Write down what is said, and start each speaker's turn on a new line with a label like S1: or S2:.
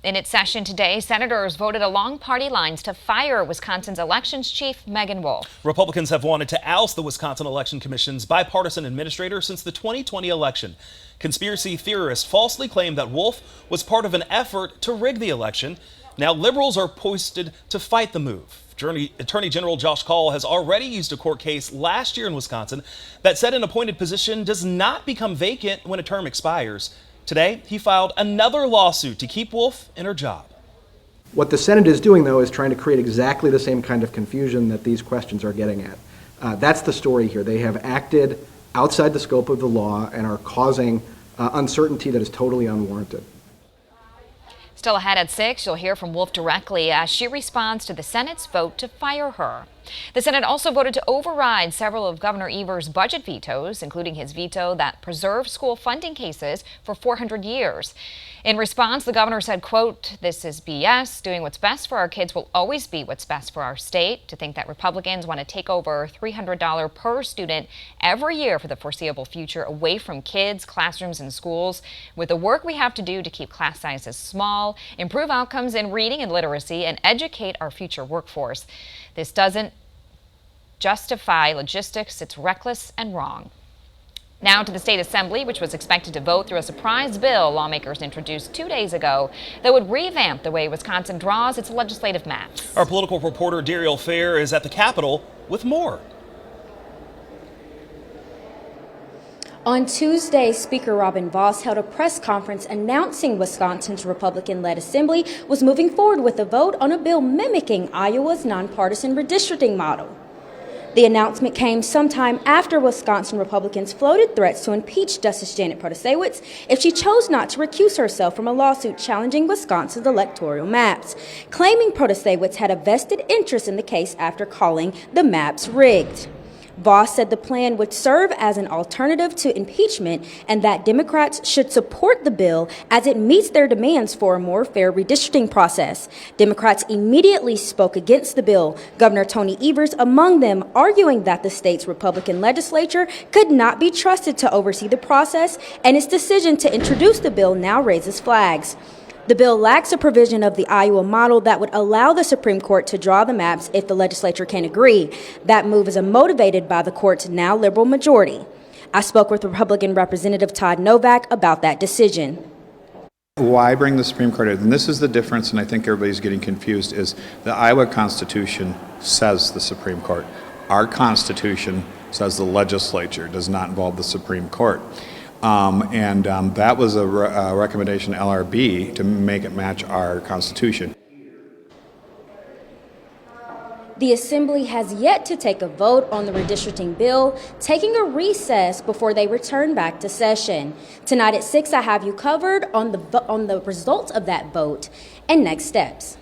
S1: In its session today, senators voted along party lines to fire Wisconsin's elections chief, Megan Wolf.
S2: Republicans have wanted to oust the Wisconsin Election Commission's bipartisan administrator since the 2020 election. Conspiracy theorists falsely claim that Wolf was part of an effort to rig the election. Now liberals are poised to fight the move. Attorney General Josh Kaul has already used a court case last year in Wisconsin that said an appointed position does not become vacant when a term expires. Today, he filed another lawsuit to keep Wolf in her job.
S3: What the Senate is doing, though, is trying to create exactly the same kind of confusion that these questions are getting at. That's the story here. They have acted outside the scope of the law and are causing uncertainty that is totally unwarranted.
S1: Still ahead at 6, you'll hear from Wolf directly as she responds to the Senate's vote to fire her. The Senate also voted to override several of Governor Evers' budget vetoes, including his veto that preserved school funding cases for 400 years. In response, the governor said, quote, "This is BS. Doing what's best for our kids will always be what's best for our state. To think that Republicans want to take over $300 per student every year for the foreseeable future away from kids, classrooms, and schools, with the work we have to do to keep class sizes small, improve outcomes in reading and literacy, and educate our future workforce. This doesn't justify logistics. It's reckless and wrong." Now to the State Assembly, which was expected to vote through a surprise bill lawmakers introduced 2 days ago that would revamp the way Wisconsin draws its legislative maps.
S2: Our political reporter Dariel Fair is at the Capitol with more.
S4: On Tuesday, Speaker Robin Vos held a press conference announcing Wisconsin's Republican-led Assembly was moving forward with a vote on a bill mimicking Iowa's nonpartisan redistricting model. The announcement came sometime after Wisconsin Republicans floated threats to impeach Justice Janet Protasiewicz if she chose not to recuse herself from a lawsuit challenging Wisconsin's electoral maps, claiming Protasiewicz had a vested interest in the case after calling the maps rigged. Vos said the plan would serve as an alternative to impeachment and that Democrats should support the bill as it meets their demands for a more fair redistricting process. Democrats immediately spoke against the bill, Governor Tony Evers among them, arguing that the state's Republican legislature could not be trusted to oversee the process, and its decision to introduce the bill now raises flags. The bill lacks a provision of the Iowa model that would allow the Supreme Court to draw the maps if the legislature can agree. That move is motivated by the court's now liberal majority. I spoke with Republican Representative Todd Novak about that decision.
S5: Why bring the Supreme Court in? And this is the difference, and I think everybody's getting confused, is the Iowa Constitution says the Supreme Court. Our Constitution says the legislature, does not involve the Supreme Court. That was a recommendation LRB to make it match our Constitution.
S4: The Assembly has yet to take a vote on the redistricting bill, taking a recess before they return back to session. Tonight at 6, I have you covered on the results of that vote and next steps.